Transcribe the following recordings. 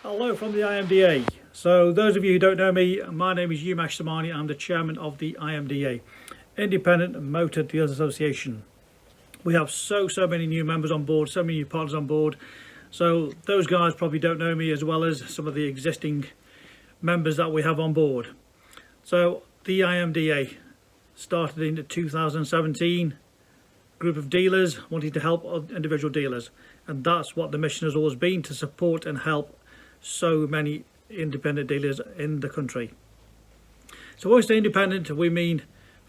Hello from the IMDA. So those of you who don't know me, my name is Umash Samani. I'm the chairman of the IMDA, Independent Motor Dealers Association. We have so many new members on board, so many new partners on board. So those guys probably don't know me as well as some of the existing members that we have on board. So the IMDA started in 2017, group of dealers wanting to help individual dealers, and that's what the mission has always been, to support and help so many independent dealers in the country. So when we say independent, we mean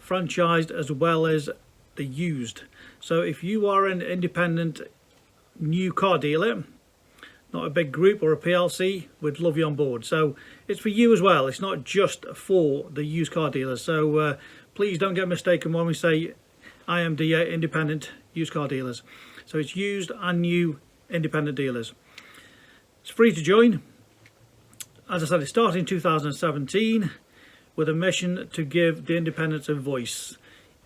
franchised as well as the used. So if you are an independent new car dealer, not a big group or a PLC, we'd love you on board. So it's for you as well. It's not just for the used car dealers. So please don't get mistaken when we say IMDA independent used car dealers. So it's used and new independent dealers. It's free to join. As I said, it started in 2017 with a mission to give the independents a voice.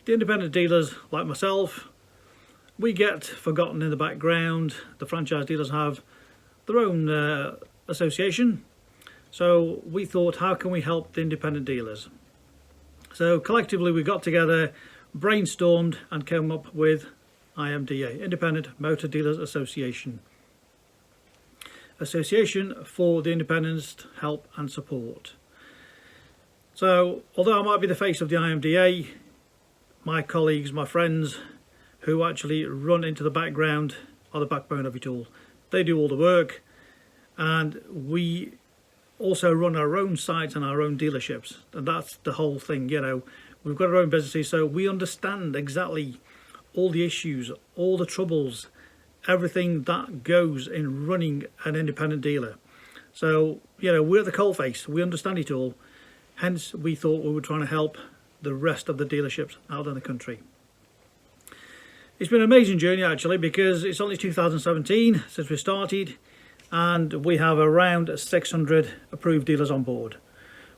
The independent dealers, like myself, we get forgotten in the background. The franchise dealers have their own association. So we thought, how can we help the independent dealers? So collectively we got together, brainstormed and came up with IMDA, Independent Motor Dealers Association. Association for the independents to help and support. So although I might be the face of the IMDA, my colleagues, my friends who actually run into the background are the backbone of it all. They do all the work, and we also run our own sites and our own dealerships, and that's the whole thing. You know, we've got our own businesses, so we understand exactly all the issues, all the troubles, everything that goes in running an independent dealer. So, you know, we're at the coalface, we understand it all. Hence, we thought we were trying to help the rest of the dealerships out in the country. It's been an amazing journey actually, because it's only 2017 since we started, and we have around 600 approved dealers on board.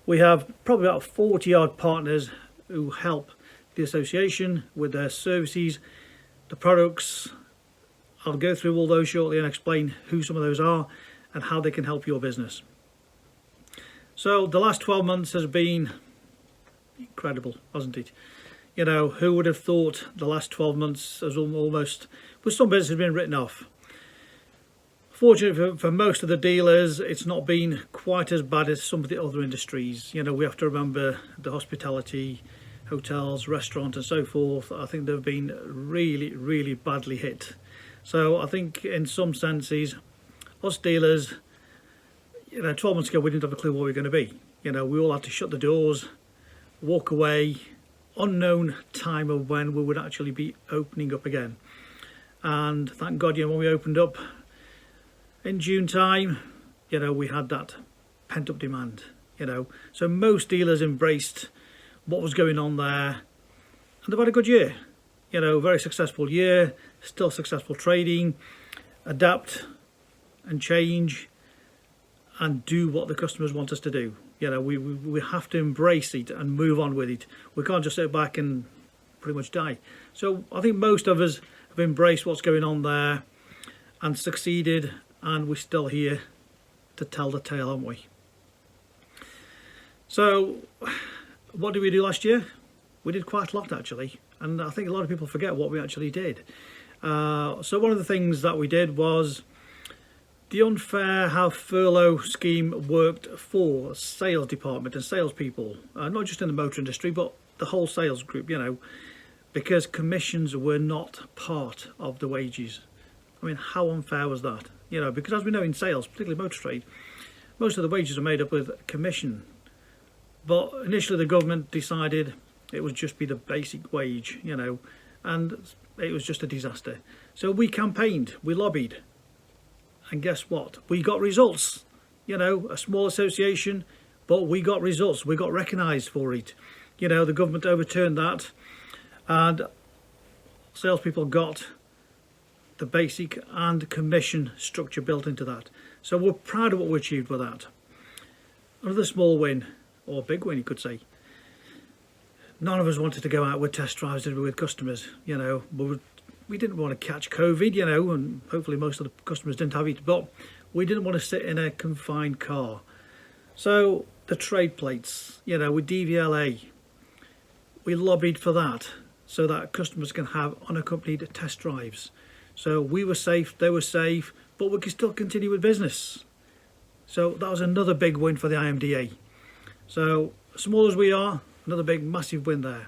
We have probably about 40 odd partners who help the association with their services, the products. I'll go through all those shortly and explain who some of those are and how they can help your business. So the last 12 months has been incredible, hasn't it? You know, who would have thought the last 12 months has almost, with some businesses, been written off. Fortunately for most of the dealers, it's not been quite as bad as some of the other industries. You know, we have to remember the hospitality, hotels, restaurants and so forth. I think they've been really badly hit. So I think in some senses, us dealers, you know, 12 months ago we didn't have a clue what we were going to be. You know, we all had to shut the doors, walk away, unknown time of when we would actually be opening up again. And thank God, you know, when we opened up in June time, you know, we had that pent up demand, you know. So most dealers embraced what was going on there, and they've had a good year. You know, very successful year, still successful trading, adapt and change and do what the customers want us to do. You know, we have to embrace it and move on with it. We can't just sit back and pretty much die. So I think most of us have embraced what's going on there and succeeded, and we're still here to tell the tale, aren't we? So what did we do last year? We did quite a lot actually, and I think a lot of people forget what we actually did. So one of the things that we did was the unfair how furlough scheme worked for sales department and salespeople, not just in the motor industry but the whole sales group, you know, because commissions were not part of the wages. I mean, how unfair was that? You know, because as we know in sales, particularly motor trade, most of the wages are made up with commission. But initially the government decided it would just be the basic wage, you know, and it was just a disaster. So we campaigned, we lobbied, and guess what? We got results. You know, a small association, but we got results. We got recognised for it. You know, the government overturned that, and salespeople got the basic and commission structure built into that. So we're proud of what we achieved with that. Another small win, or big win you could say. None of us wanted to go out with test drives, did we, with customers? You know, we didn't want to catch COVID, you know, and hopefully most of the customers didn't have it, but We didn't want to sit in a confined car. So the trade plates, with DVLA, we lobbied for that so that customers can have unaccompanied test drives. So we were safe, they were safe, but we could still continue with business. So that was another big win for the IMDA. So small as we are, another big massive win there.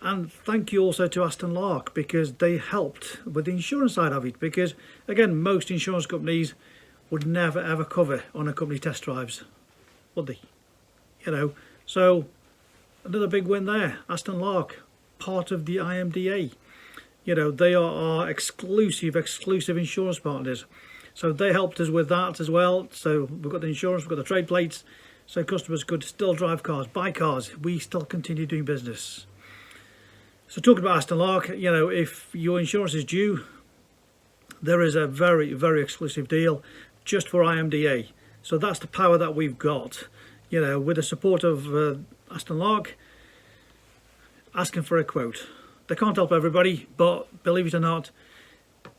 And thank you also to Aston Lark, because they helped with the insurance side of it, because again, most insurance companies would never ever cover unaccompanied test drives, would they? So another big win there. Aston Lark, part of the IMDA. They are our exclusive insurance partners. So they helped us with that as well. So we've got the insurance, we've got the trade plates, so customers could still drive cars, buy cars. We still continue doing business. So talking about Aston Lark, if your insurance is due, there is a very, very exclusive deal just for IMDA. So that's the power that we've got, with the support of Aston Lark, asking for a quote. They can't help everybody, but believe it or not,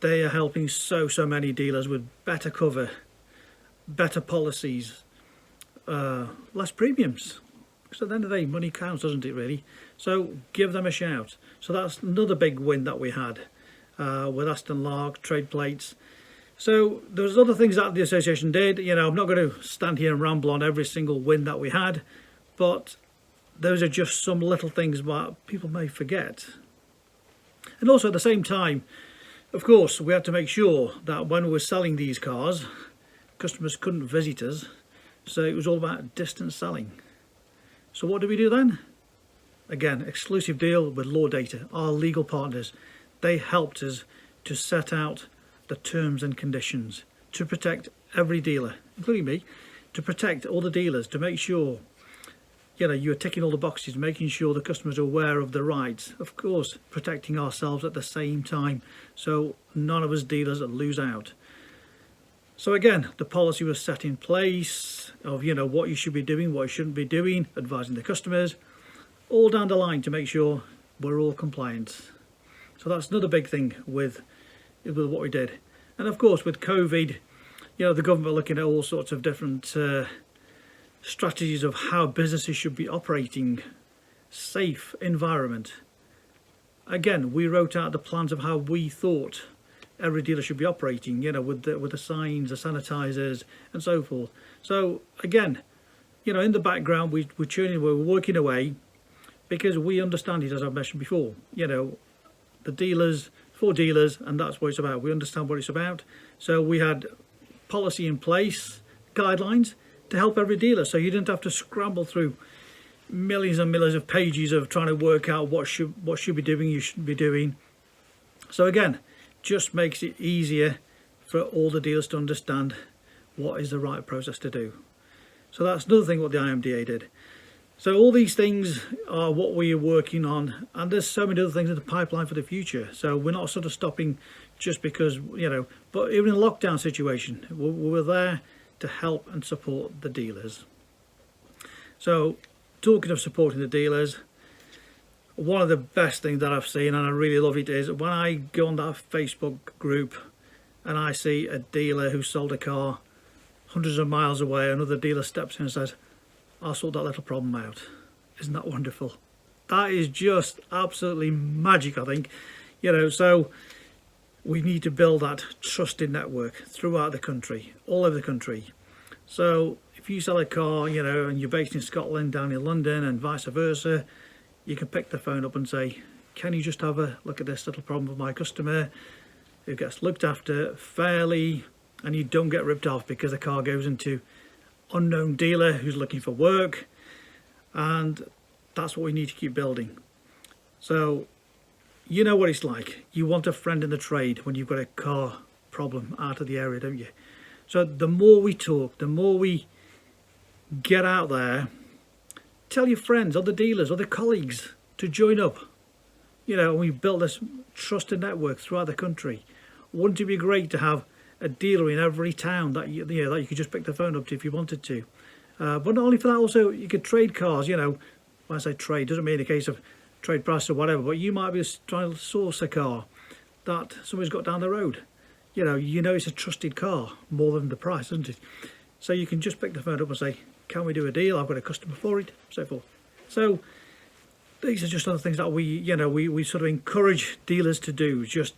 they are helping so many dealers with better cover, better policies, less premiums. Because at the end of the day, money counts, doesn't it, really? So give them a shout. So that's another big win that we had with Aston Lark, trade plates. So there's other things that the association did. I'm not going to stand here and ramble on every single win that we had, but those are just some little things that people may forget. And also at the same time, of course, we had to make sure that when we were selling these cars, customers couldn't visit us. So it was all about distance selling. So what did we do then? Again, exclusive deal with Law Data, our legal partners. They helped us to set out the terms and conditions to protect every dealer, including me, to protect all the dealers, to make sure you're ticking all the boxes, making sure the customers are aware of the rights. Of course, protecting ourselves at the same time, so none of us dealers lose out. So again, the policy was set in place of, what you should be doing, what you shouldn't be doing, advising the customers, all down the line to make sure we're all compliant. So that's another big thing with what we did. And of course, with COVID, the government looking at all sorts of different strategies of how businesses should be operating, safe environment. Again, we wrote out the plans of how we thought every dealer should be operating, with the signs, the sanitizers, and so forth. So again, in the background, we're working away, because we understand it, as I've mentioned before. The dealers, for dealers, and that's what it's about. We understand what it's about. So we had policy in place, guidelines to help every dealer, so you didn't have to scramble through millions and millions of pages of trying to work out what should be doing, you shouldn't be doing. So again, just makes it easier for all the dealers to understand what is the right process to do. So that's another thing what the IMDA did. So all these things are what we are working on, and there's so many other things in the pipeline for the future. So we're not sort of stopping just because, but even in a lockdown situation, we're there to help and support the dealers. So talking of supporting the dealers, one of the best things that I've seen, and I really love it, is when I go on that Facebook group and I see a dealer who sold a car hundreds of miles away, another dealer steps in and says, I'll sort that little problem out. Isn't that wonderful? That is just absolutely magic, I think. So we need to build that trusted network throughout the country, all over the country. So if you sell a car, and you're based in Scotland, down in London, and vice versa, you can pick the phone up and say, can you just have a look at this little problem with my customer who gets looked after fairly, and you don't get ripped off because the car goes into unknown dealer who's looking for work. And that's what we need to keep building. So you know what it's like. You want a friend in the trade when you've got a car problem out of the area, don't you? So the more we talk, the more we get out there, tell your friends, other dealers, other colleagues to join up. We built this trusted network throughout the country. Wouldn't it be great to have a dealer in every town that you could just pick the phone up to if you wanted to? But not only for that, also you could trade cars. When I say trade, doesn't mean a case of trade price or whatever, but you might be trying to source a car that somebody's got down the road. you know it's a trusted car more than the price, isn't it? So you can just pick the phone up and say, can we do a deal? I've got a customer for it, so forth. So these are just other things that we sort of encourage dealers to do, just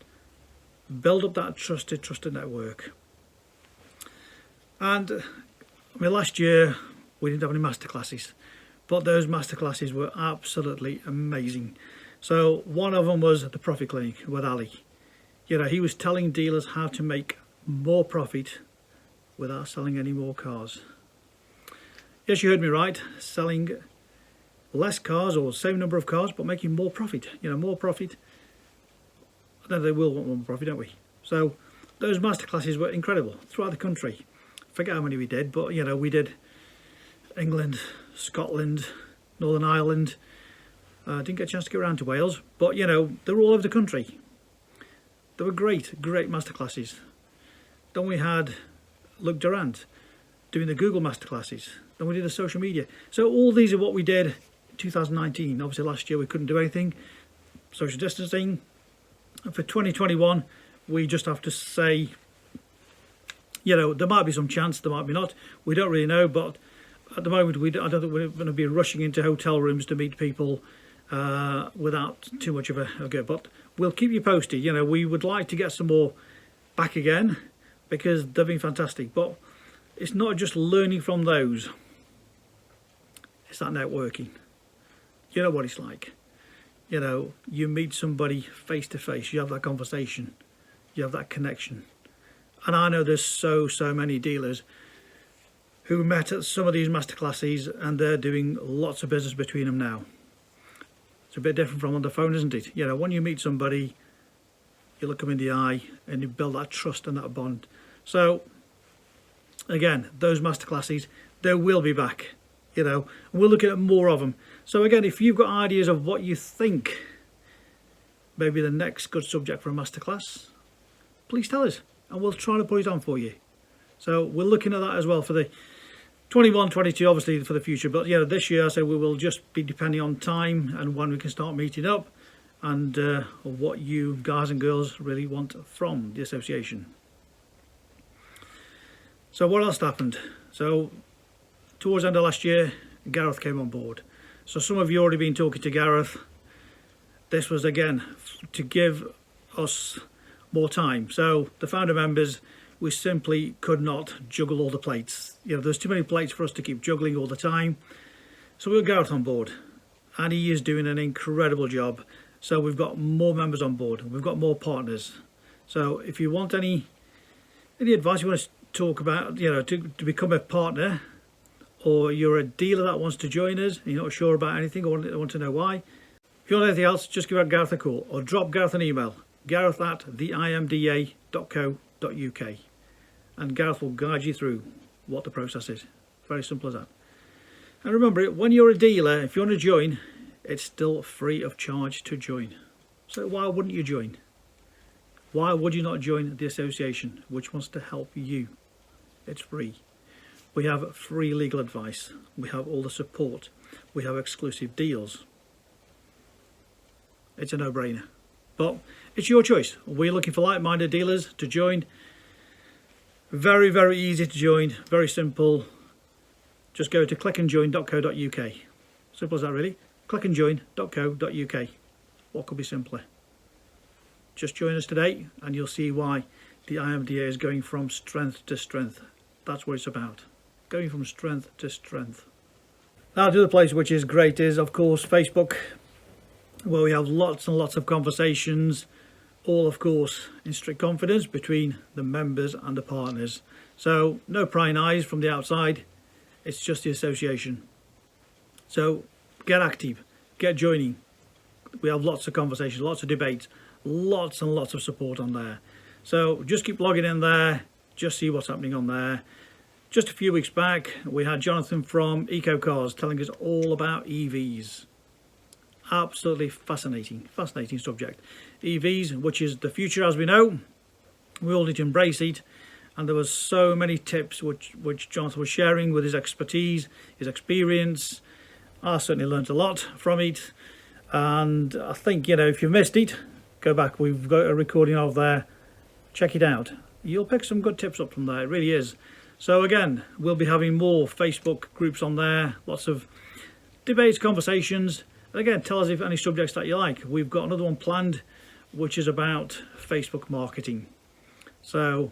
build up that trusted network. And I mean, last year we didn't have any masterclasses, but those masterclasses were absolutely amazing. So one of them was the Profit Clinic with Ali. He was telling dealers how to make more profit without selling any more cars. Yes, you heard me right, selling less cars or same number of cars, but making more profit. More profit. Then they will want more profit, don't we? So those masterclasses were incredible throughout the country. Forget how many we did, but we did England, Scotland, Northern Ireland. Didn't get a chance to get around to Wales, but they were all over the country. They were great masterclasses. Then we had Luke Durant doing the Google masterclasses. Then we did the social media. So all these are what we did in 2019. Obviously last year we couldn't do anything, social distancing. And for 2021, we just have to say, there might be some chance, there might be not. We don't really know, but at the moment, I don't think we're going to be rushing into hotel rooms to meet people without too much of a go. But we'll keep you posted. We would like to get some more back again because they've been fantastic. But it's not just learning from those. It's that networking. You know what it's like. You meet somebody face to face, you have that conversation, you have that connection. And I know there's so many dealers who met at some of these masterclasses and they're doing lots of business between them now. It's a bit different from on the phone, isn't it? When you meet somebody, you look them in the eye and you build that trust and that bond. So again, those masterclasses, they will be back. We're looking at more of them. So again, if you've got ideas of what you think maybe the next good subject for a masterclass, please tell us and we'll try to put it on for you. So we're looking at that as well for the 21, 22, obviously for the future. But this year I said we will just be depending on time and when we can start meeting up and what you guys and girls really want from the association. So what else happened? So towards the end of last year, Gareth came on board. So some of you already been talking to Gareth. This was again to give us more time. So the founder members, we simply could not juggle all the plates. There's too many plates for us to keep juggling all the time. So we got Gareth on board and he is doing an incredible job. So we've got more members on board. We've got more partners. So if you want any advice you want to talk about, to become a partner, or you're a dealer that wants to join us and you're not sure about anything or want to know why, if you want anything else, just give Gareth a call or drop Gareth an email, gareth@theimda.co.uk, and Gareth will guide you through what the process is. Very simple as that. And remember, when you're a dealer, if you want to join, it's still free of charge to join. So why wouldn't you join? Why would you not join the association, which wants to help you? It's free. We have free legal advice. We have all the support. We have exclusive deals. It's a no-brainer. But it's your choice. We're looking for like-minded dealers to join. Very, very easy to join. Very simple. Just go to clickandjoin.co.uk. Simple as that, really. clickandjoin.co.uk. What could be simpler? Just join us today and you'll see why the IMDA is going from strength to strength. That's what it's about. Going from strength to strength. Now, the other place which is great is, of course, Facebook, where we have lots and lots of conversations, all, of course, in strict confidence between the members and the partners. So, no prying eyes from the outside. It's just the association. So, get active. Get joining. We have lots of conversations, lots of debates, lots and lots of support on there. So, just keep logging in there. Just see what's happening on there. Just a few weeks back, we had Jonathan from Eco Cars telling us all about EVs. Absolutely fascinating subject. EVs, which is the future as we know. We all need to embrace it. And there was so many tips which Jonathan was sharing with his expertise, his experience. I certainly learned a lot from it. And I think, if you missed it, go back. We've got a recording of there. Check it out. you'll pick some good tips up from there. It really is. So again, we'll be having more Facebook groups on there, lots of debates, conversations. And again, tell us if any subjects that you like. We've got another one planned, which is about Facebook marketing. So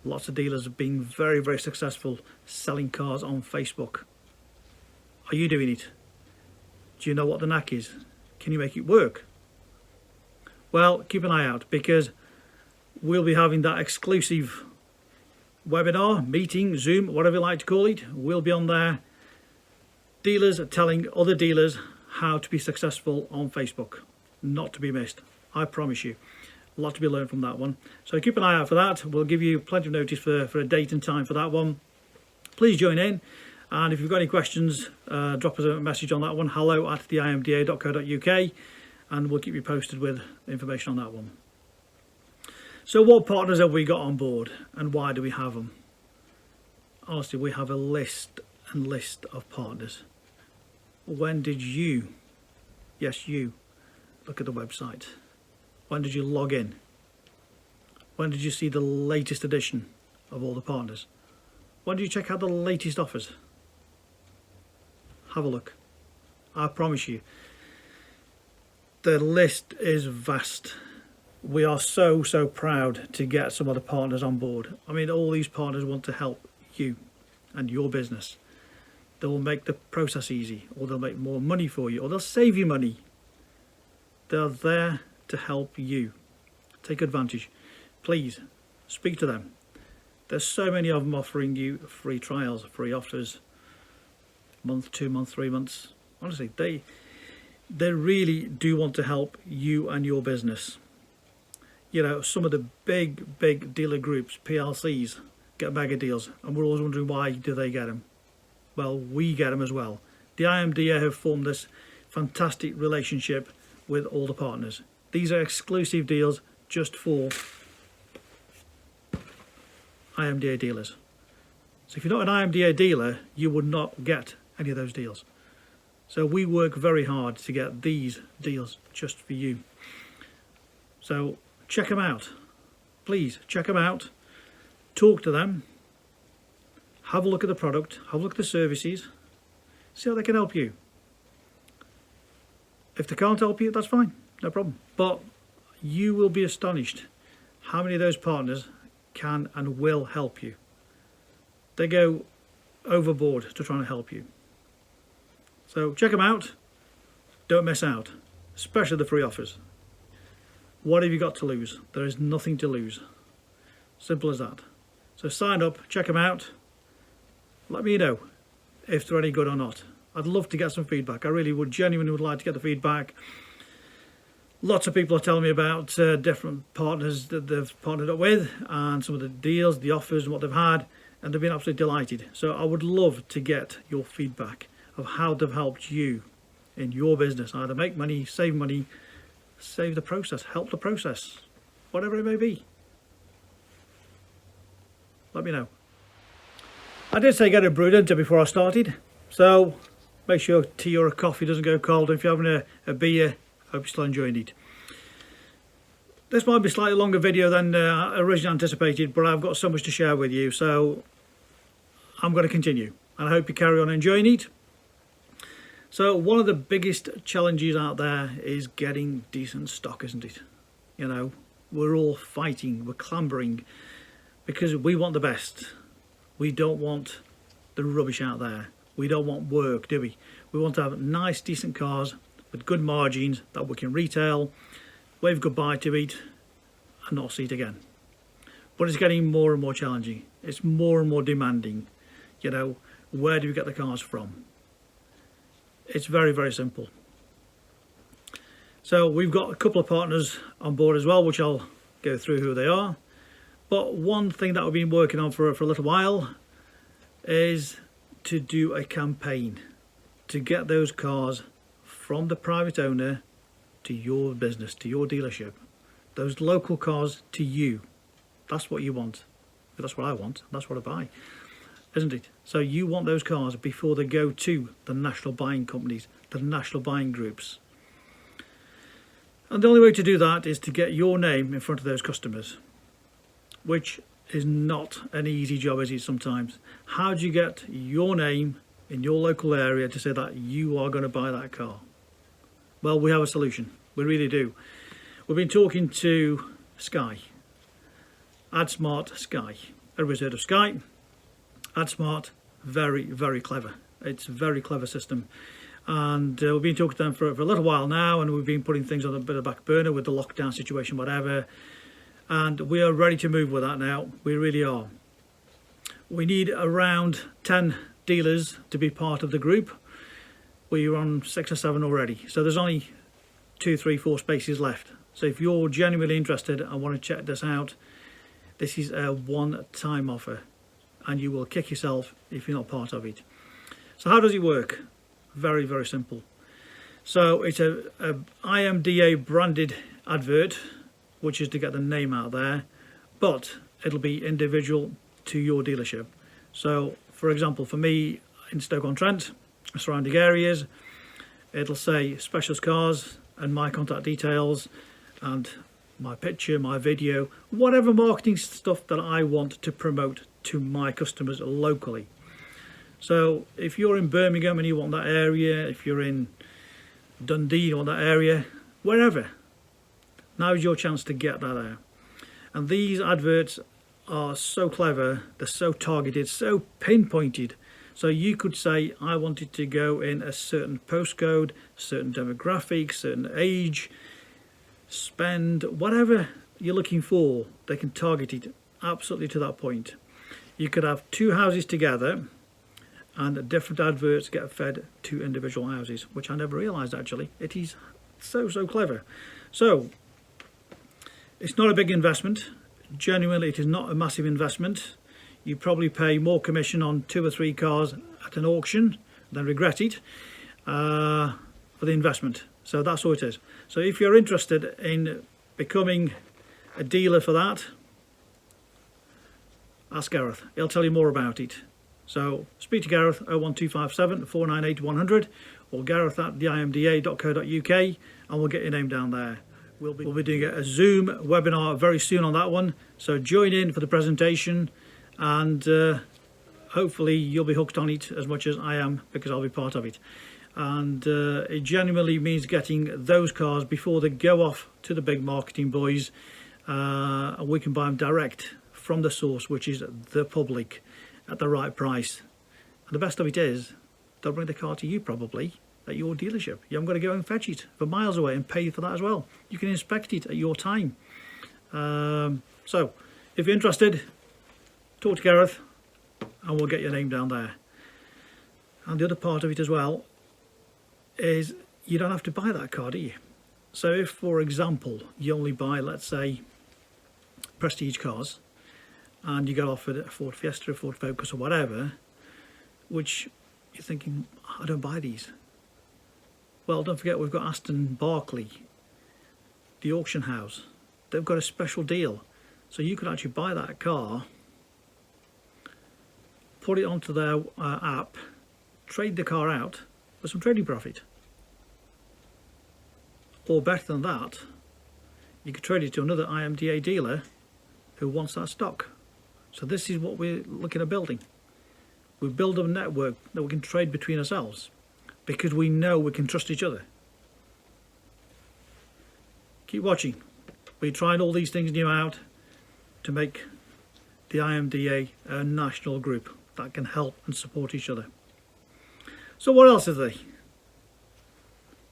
lots of dealers have been very, very successful selling cars on Facebook. Are you doing it? Do you know what the knack is? Can you make it work? Well, keep an eye out, because we'll be having that exclusive webinar, meeting, Zoom, whatever you like to call it. We'll be on there. Dealers are telling other dealers how to be successful on Facebook. Not to be missed. I promise you. A lot to be learned from that one. So keep an eye out for that. We'll give you plenty of notice for a date and time for that one. Please join in. And if you've got any questions, drop us a message on that one. hello@theimda.co.uk, and we'll keep you posted with information on that one. So what partners have we got on board, and why do we have them? Honestly, we have a list and list of partners. When did you, yes you, look at the website? When did you log in? When did you see the latest edition of all the partners? When did you check out the latest offers? Have a look. I promise you, the list is vast. We are so proud to get some other partners on board. I mean, all these partners want to help you and your business. They will make the process easy, or they'll make more money for you, or they'll save you money. They're there to help you. Take advantage. Please speak to them. There's so many of them offering you free trials, free offers, month, 2 months, 3 months. Honestly, they really do want to help you and your business. You know, some of the big dealer groups, PLCs, get mega deals, and we're always wondering, why do they get them? Well, we get them as well. The IMDA have formed this fantastic relationship with all the partners. These are exclusive deals just for IMDA dealers. So if you're not an IMDA dealer, you would not get any of those deals. So we work very hard to get these deals just for you. So check them out. Please check them out. Talk to them. Have a look at the product. Have a look at the services. See how they can help you. If they can't help you, that's fine. No problem. But you will be astonished how many of those partners can and will help you. They go overboard to try and help you. So check them out. Don't miss out, especially the free offers. What have you got to lose? There is nothing to lose. Simple as that. So sign up, check them out. Let me know if they're any good or not. I'd love to get some feedback. I really would, genuinely would like to get the feedback. Lots of people are telling me about different partners that they've partnered up with, and some of the deals, the offers and what they've had, and they've been absolutely delighted. So I would love to get your feedback of how they've helped you in your business. Either make money, save the process, help the process, whatever it may be. Let me know. I did say get a brew before I started, so make sure tea or a coffee doesn't go cold. If you're having a beer, hope you're still enjoying it. This might be a slightly longer video than originally anticipated, but I've got so much to share with you, so I'm going to continue, and I hope you carry on enjoying it. So one of the biggest challenges out there is getting decent stock, isn't it? You know, we're all fighting, we're clambering, because we want the best. We don't want the rubbish out there. We don't want work, do we? We want to have nice, decent cars with good margins that we can retail, wave goodbye to it, and not see it again. But it's getting more and more challenging. It's more and more demanding. You know, where do we get the cars from? It's very, very simple. So we've got a couple of partners on board as well, which I'll go through who they are. But one thing that we've been working on for a little while is to do a campaign to get those cars from the private owner to your business, to your dealership. Those local cars to you. That's what you want. That's what I want. That's what I buy, isn't it? So you want those cars before they go to the national buying companies, the national buying groups. And the only way to do that is to get your name in front of those customers. which is not an easy job, is it sometimes? How do you get your name in your local area to say that you are going to buy that car? Well, we have a solution. We really do. We've been talking to Sky, AdSmart Sky. Everybody's heard of Sky. AdSmart, very, very clever. It's a very clever system. And we've been talking to them for a little while now, and we've been putting things on a bit of back burner with the lockdown situation, whatever. And we are ready to move with that now. We really are. We need around 10 dealers to be part of the group. We're on 6 or 7 already. So there's only 2, 3, 4 spaces left. So if you're genuinely interested and want to check this out, this is a one-time offer, and you will kick yourself if you're not part of it. So how does it work? Very, very simple. So it's a IMDA branded advert, which is to get the name out there, but it'll be individual to your dealership. So for example, for me in Stoke-on-Trent, surrounding areas, it'll say specialist cars and my contact details and my picture, my video, whatever marketing stuff that I want to promote to my customers locally. So if you're in Birmingham and you want that area, if you're in Dundee, you want that area, wherever, now's your chance to get that out. And these adverts are so clever, they're so targeted, so pinpointed. So you could say, I wanted to go in a certain postcode, certain demographic, certain age, spend, whatever you're looking for, they can target it absolutely to that point. You could have 2 houses together and different adverts get fed to individual houses, which I never realised actually. It is so clever. So it's not a big investment. Genuinely, it is not a massive investment. You probably pay more commission on 2 or 3 cars at an auction, then regret it for the investment. So that's all it is. So if you're interested in becoming a dealer for that, ask Gareth. He'll tell you more about it. So speak to Gareth 01257 498 100 or gareth@theimda.co.uk, and we'll get your name down there. We'll be doing a Zoom webinar very soon on that one. So join in for the presentation, and hopefully you'll be hooked on it as much as I am, because I'll be part of it. And it genuinely means getting those cars before they go off to the big marketing boys, and we can buy them direct from the source, which is the public, at the right price. And the best of it is, they'll bring the car to you probably at your dealership. You haven't got to go and fetch it for miles away and pay for that as well. You can inspect it at your time. So if you're interested, talk to Gareth and we'll get your name down there. And the other part of it as well is you don't have to buy that car, do you? So if, for example, you only buy, let's say, prestige cars, and you get offered a Ford Fiesta, a Ford Focus or whatever, which you're thinking, I don't buy these. Well, don't forget we've got Aston Barclay, the auction house. They've got a special deal. So you could actually buy that car, put it onto their app, trade the car out for some trading profit. Or better than that, you could trade it to another IMDA dealer who wants that stock. So this is what we're looking at building. We build a network that we can trade between ourselves, because we know we can trust each other. Keep watching. We're trying all these things new out to make the IMDA a national group that can help and support each other. So what else is there?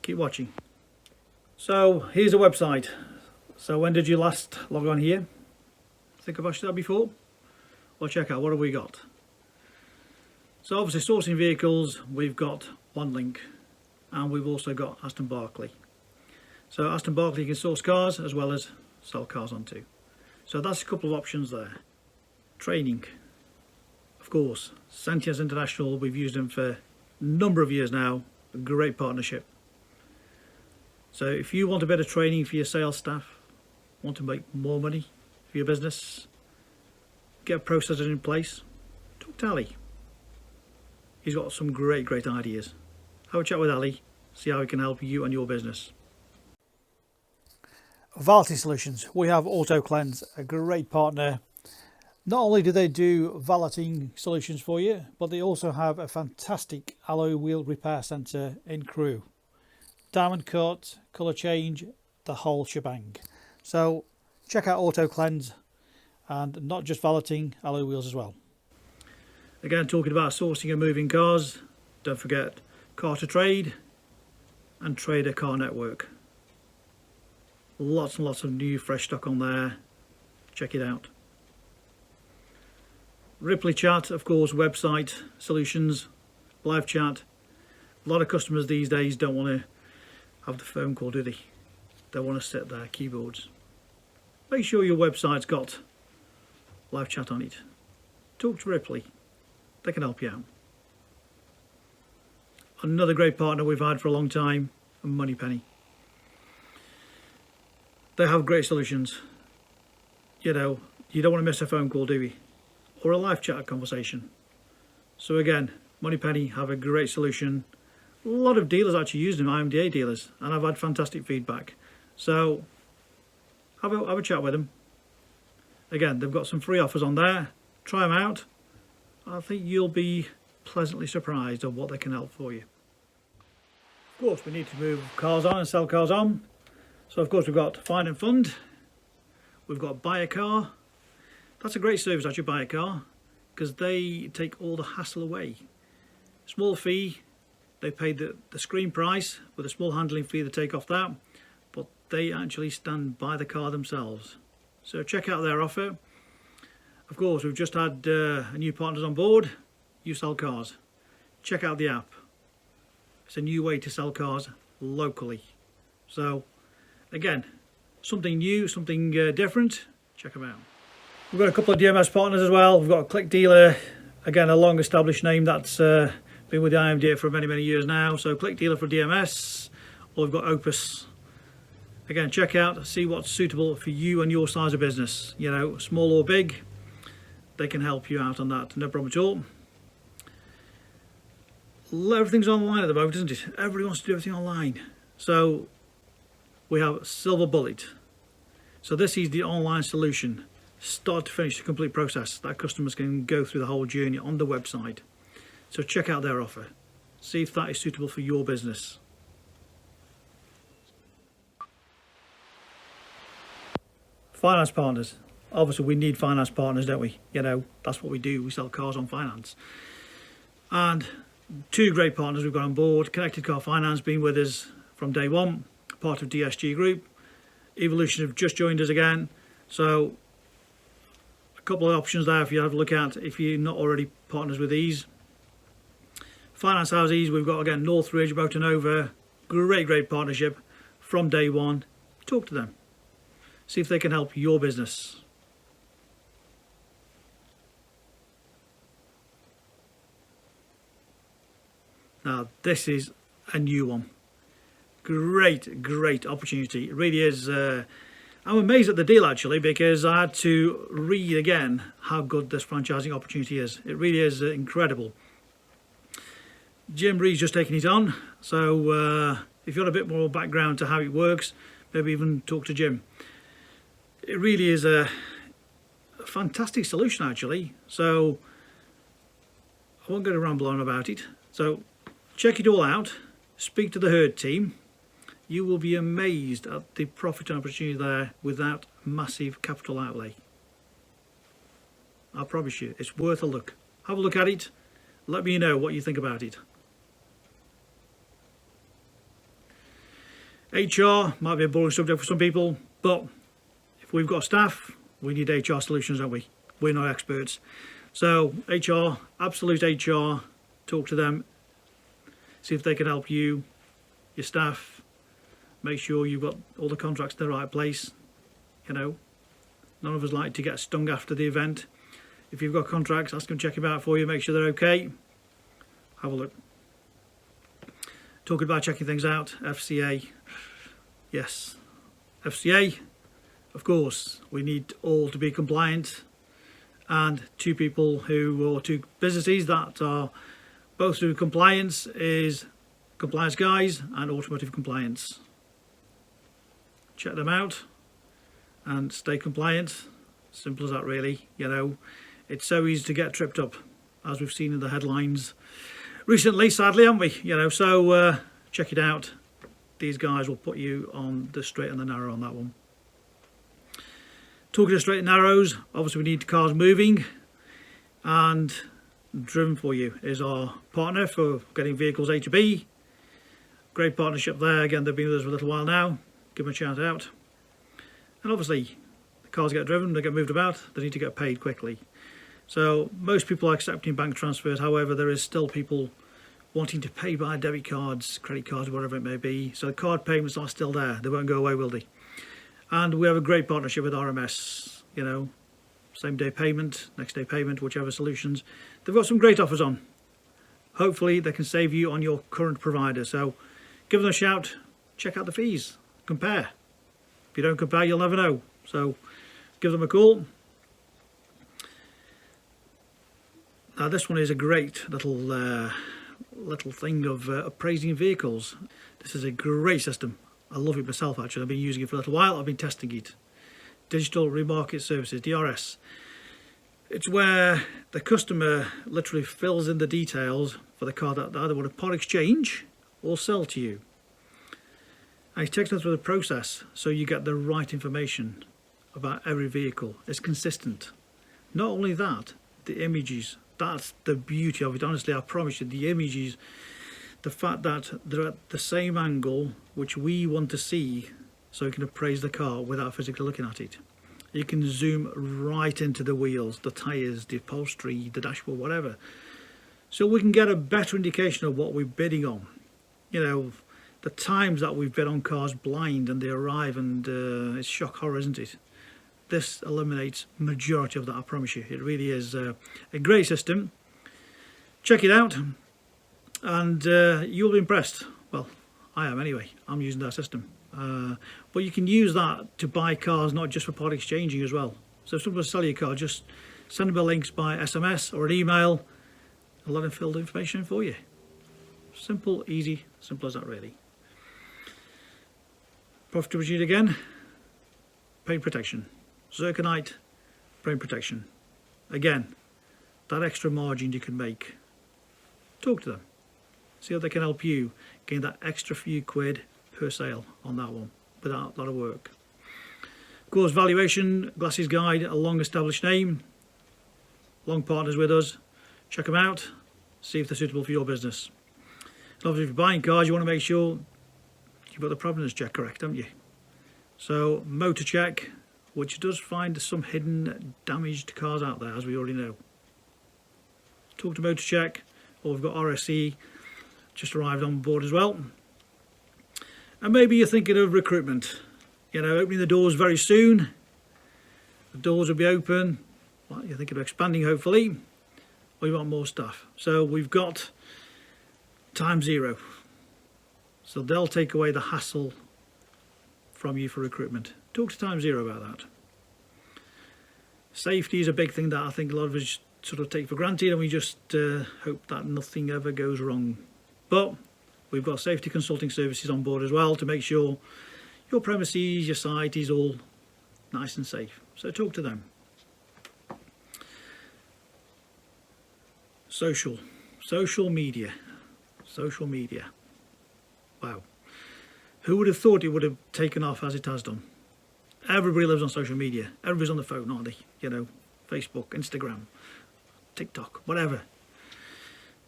Keep watching. So here's a website. So when did you last log on here? Think I've watched that before? Well, check out, what have we got? So obviously sourcing vehicles, we've got one link, and we've also got Aston Barclay. So Aston Barclay, you can source cars as well as sell cars onto. So that's a couple of options there. Training, of course, Santias International, we've used them for a number of years now, a great partnership. So if you want a bit of training for your sales staff, want to make more money for your business, get processes in place, talk to Ali. He's got some great ideas. Have a chat with Ali, see how he can help you and your business. Warranty Solutions. We have Auto Cleanse, a great partner Not only do they do valeting solutions for you, but they also have a fantastic alloy wheel repair centre in Crewe. Diamond cut, colour change, the whole shebang. So check out Auto Cleanse, and not just valeting, alloy wheels as well. Again, talking about sourcing and moving cars, don't forget Car to Trade and Trader Car Network. Lots and lots of new fresh stock on there. Check it out. Ripley Chat, of course, website solutions, live chat. A lot of customers these days don't want to have the phone call, do they? They want to set their keyboards. Make sure your website's got live chat on it. Talk to Ripley. They can help you out. Another great partner we've had for a long time, Moneypenny. They have great solutions. You know, you don't want to miss a phone call, do you? Or a live chat conversation. So again, Moneypenny have a great solution. A lot of dealers actually use them, IMDA dealers, and I've had fantastic feedback. So have a chat with them. Again, they've got some free offers on there. Try them out. I think you'll be pleasantly surprised of what they can help for you. Of course, we need to move cars on and sell cars on. So of course we've got Find and Fund. We've got Buy a Car. That's a great service actually, Buy a Car, because they take all the hassle away. Small fee, they pay the screen price with a small handling fee they take off that, but they actually stand by the car themselves. So check out their offer. Of course, we've just had new partners on board, You Sell Cars. Check out the app. It's a new way to sell cars locally. So again, something new, something different, check them out. We've got a couple of DMS partners as well. We've got a Click Dealer, again a long established name that's been with the IMDA for many years now. So Click Dealer for DMS, or we've got Opus. Again, check out, see what's suitable for you and your size of business. You know, small or big, they can help you out on that, no problem at all. Everything's online at the moment, isn't it? Everybody wants to do everything online. So we have Silver Bullet. So this is the online solution, start to finish, the complete process that customers can go through the whole journey on the website. So check out their offer, see if that is suitable for your business. Finance partners. Obviously we need finance partners, don't we? You know, that's what we do, we sell cars on finance. And two great partners we've got on board. Connected Car Finance, been with us from day one, part of DSG Group. Evolution have just joined us again. So a couple of options there for you to have a look at if you're not already partners with these. Finance houses, we've got again Northridge, Motor Nova, great partnership from day one. Talk to them, see if they can help your business. Now this is a new one. Great opportunity. It really is. I'm amazed at the deal actually, because I had to read again how good this franchising opportunity is. It really is incredible. Jim Reed's just taking it on, so if you want a bit more background to how it works, maybe even talk to Jim. It really is a fantastic solution actually, so I won't go to ramble on about it. So check it all out, speak to the Herd team. You will be amazed at the profit opportunity there without massive capital outlay. I promise you, it's worth a look. Have a look at it, let me know what you think about it. HR might be a boring subject for some people, but if we've got staff, we need HR solutions, don't we? We're not experts. So HR, absolute HR, talk to them, see if they can help you, your staff, make sure you've got all the contracts in the right place. You know, none of us like to get stung after the event. If you've got contracts, ask them to check them out for you, make sure they're okay. Have a look. Talking about checking things out, FCA, yes, FCA, of course, we need all to be compliant, and two businesses that are both through compliance is Compliance Guys and Automotive Compliance. Check them out and stay compliant Simple as that, really. You know, it's so easy to get tripped up, as we've seen in the headlines recently, sadly, haven't we? You know, so check it out. These guys will put you on the straight and the narrow on that one. Talking of straight and narrows, obviously we need cars moving, and Driven For You is our partner for getting vehicles A to B. Great partnership there. Again, they've been with us for a little while now. Give them a shout out. And obviously, the cars get driven, they get moved about, they need to get paid quickly. So most people are accepting bank transfers. However, there is still people wanting to pay by debit cards, credit cards, whatever it may be. So the card payments are still there. They won't go away, will they? And we have a great partnership with RMS, you know, same day payment, next day payment, whichever solutions. They've got some great offers on. Hopefully they can save you on your current provider. So give them a shout, check out the fees, compare. If you don't compare, you'll never know. So give them a call. Now this one is a great little thing of appraising vehicles. This is a great system. I love it myself, actually. I've been using it for a little while. I've been testing it. Digital Remarket Services, DRS. It's where the customer literally fills in the details for the car that they either want to part exchange or sell to you. And it takes them through the process so you get the right information about every vehicle. It's consistent. Not only that, the images. That's the beauty of it. Honestly, I promise you, the images, the fact that they're at the same angle which we want to see so you can appraise the car without physically looking at it. You can zoom right into the wheels, the tyres, the upholstery, the dashboard, whatever. So we can get a better indication of what we're bidding on. You know, the times that we've bid on cars blind and they arrive, and it's shock horror, isn't it? This eliminates majority of that, I promise you. It really is a great system. Check it out and you'll be impressed. Well, I am anyway. I'm using that system. But you can use that to buy cars, not just for part exchanging as well. So if someone wants to sell you a car, just send them a link by SMS or an email and let them fill the information in for you. Simple, easy, simple as that, really. Profitable unit again. Paint protection. Zirconite, paint protection. Again, that extra margin you can make. Talk to them. See how they can help you gain that extra few quid per sale on that one without a lot of work. Of course, valuation, Glasses Guide, a long established name, long partners with us. Check them out, see if they're suitable for your business. And obviously, if you're buying cars, you want to make sure you've got the provenance check correct, haven't you? So, motor check, which does find some hidden damaged cars out there, as we already know. Talk to motor check, or we've got RSC just arrived on board as well. And maybe you're thinking of recruitment, you know, opening the doors very soon. The doors will be open. Well, you're thinking of expanding, hopefully, or you want more staff. So we've got Time Zero. So they'll take away the hassle from you for recruitment. Talk to Time Zero about that. Safety is a big thing that I think a lot of us sort of take for granted, and we just hope that nothing ever goes wrong. But we've got safety consulting services on board as well to make sure your premises, your site is all nice and safe. So talk to them. Social media. Wow. Who would have thought it would have taken off as it has done? Everybody lives on social media. Everybody's on the phone, aren't they? You know, Facebook, Instagram, TikTok, whatever.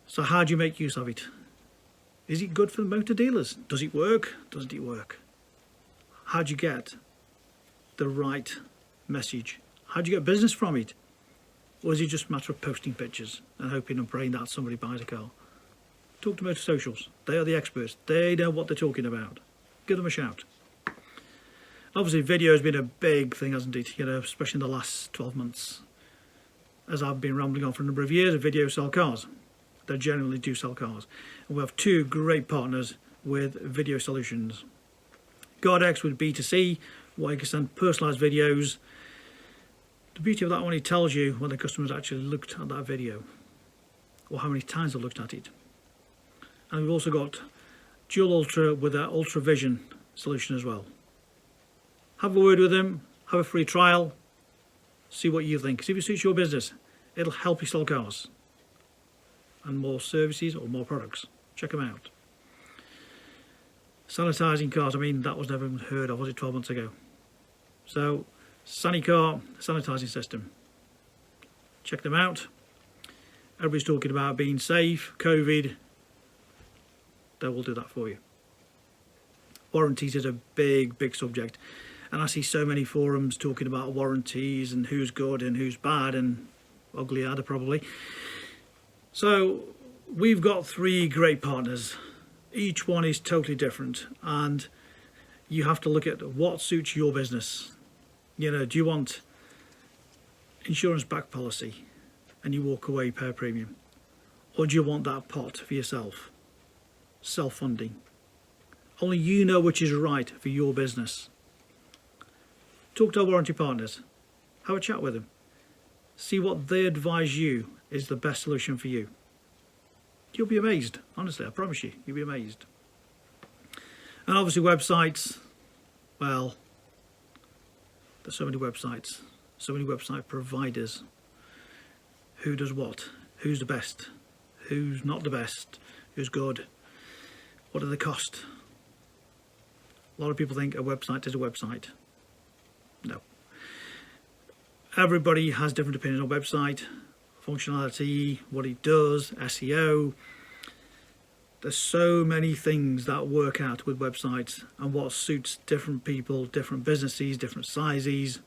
So how do you make use of it? Is it good for the motor dealers? Does it work? Doesn't it work? How do you get the right message? How do you get business from it? Or is it just a matter of posting pictures and hoping and praying that somebody buys a car? Talk to Motor Socials. They are the experts. They know what they're talking about. Give them a shout. Obviously, video has been a big thing, hasn't it? You know, especially in the last 12 months. As I've been rambling on for a number of years, videos sell cars. They generally do sell cars. And we have two great partners with video solutions. GuardX with B2C, where you can send personalised videos. The beauty of that one, it tells you when the customer's actually looked at that video, or how many times they've looked at it. And we've also got Dual Ultra with our Ultra Vision solution as well. Have a word with them, have a free trial, See what you think. See if it suits your business. It'll help you sell cars and more services or more products. Check them out. Sanitising cars, I mean, that was never heard of, was it, 12 months ago? So, Sanicar sanitising system. Check them out. Everybody's talking about being safe, COVID. They will do that for you. Warranties is a big, big subject. And I see so many forums talking about warranties and who's good and who's bad and ugly either probably. So we've got 3 great partners. Each one is totally different, and you have to look at what suits your business. You know, do you want insurance back policy and you walk away per premium? Or do you want that pot for yourself? Self-funding. Only you know which is right for your business. Talk to our warranty partners. Have a chat with them. See what they advise you is the best solution for you. You'll be amazed. Honestly, I promise you, you'll be amazed. And obviously websites, well, there's so many websites, so many website providers. Who does what? Who's the best? Who's not the best? Who's good? What do they cost? A lot of people think a website is a website. No. Everybody has different opinions on website, functionality, what it does, SEO. There's so many things that work out with websites and what suits different people, different businesses, different sizes,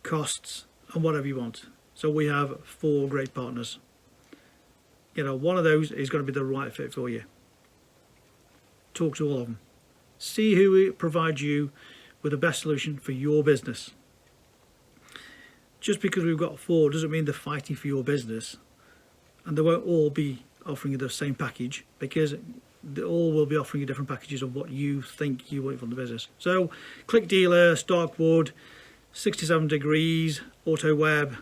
costs, and whatever you want. So we have 4 great partners. You know, one of those is going to be the right fit for you. Talk to all of them. See who provides you with the best solution for your business. Just because we've got 4 doesn't mean they're fighting for your business, and they won't all be offering you the same package, because they all will be offering you different packages of what you think you want from the business. So Click Dealer, Starkwood, 67 Degrees, AutoWeb,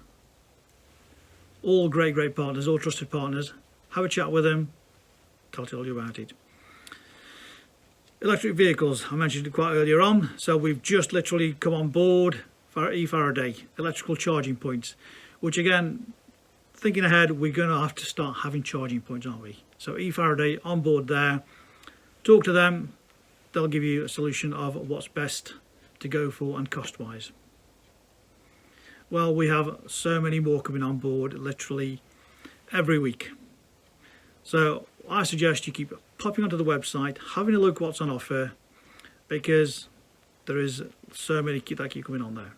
all great partners, all trusted partners. Have a chat with them. I'll tell you about it. Electric vehicles, I mentioned it quite earlier on. So we've just literally come on board for eFaraday, electrical charging points, which again, thinking ahead, we're going to have to start having charging points, aren't we? So eFaraday on board there. Talk to them. They'll give you a solution of what's best to go for and cost-wise. Well, we have so many more coming on board literally every week. So I suggest you keep popping onto the website, having a look what's on offer, because there is so many that keep coming on there.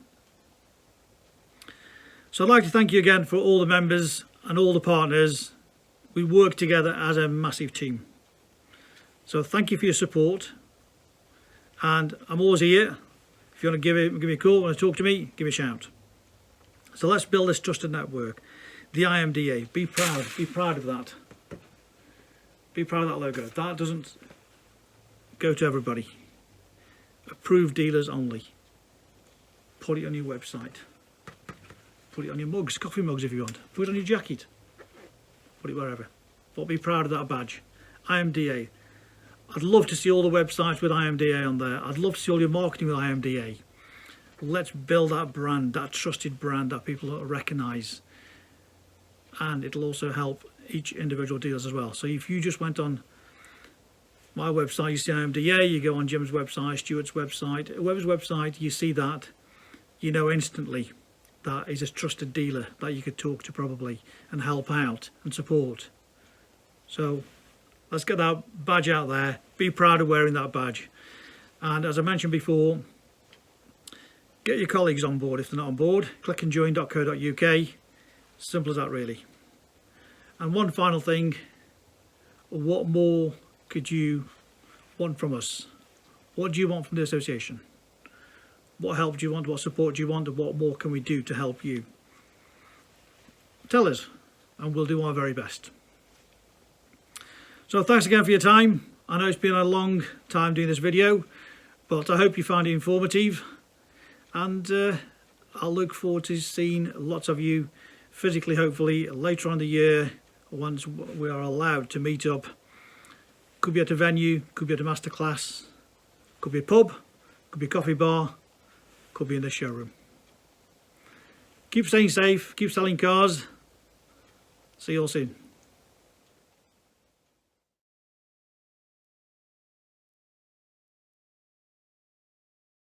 So I'd like to thank you again for all the members and all the partners. We work together as a massive team. So thank you for your support. And I'm always here. If you want to give me a call, want to talk to me, give me a shout. So let's build this trusted network. The IMDA. Be proud of that. Be proud of that logo. That doesn't go to everybody. Approved dealers only. Put it on your website. Put it on your mugs, coffee mugs if you want. Put it on your jacket. Put it wherever. But be proud of that badge. IMDA. I'd love to see all the websites with IMDA on there. I'd love to see all your marketing with IMDA. Let's build that brand, that trusted brand that people recognise. And it'll also help each individual dealers as well. So if you just went on my website, you see IMDA, you go on Jim's website, Stuart's website, whoever's website, you see that, you know instantly that is a trusted dealer that you could talk to probably and help out and support. So let's get that badge out there. Be proud of wearing that badge. And as I mentioned before, get your colleagues on board if they're not on board. clickandjoin.co.uk. Simple as that, really. And one final thing, what more could you want from us? What do you want from the association? What help do you want? What support do you want? And what more can we do to help you? Tell us, and we'll do our very best. So thanks again for your time. I know it's been a long time doing this video, but I hope you found it informative. And I'll look forward to seeing lots of you physically, hopefully, later on in the year, once we are allowed to meet up. Could be at a venue, could be at a masterclass, could be a pub, could be a coffee bar, could be in the showroom. Keep staying safe, keep selling cars. See you all soon.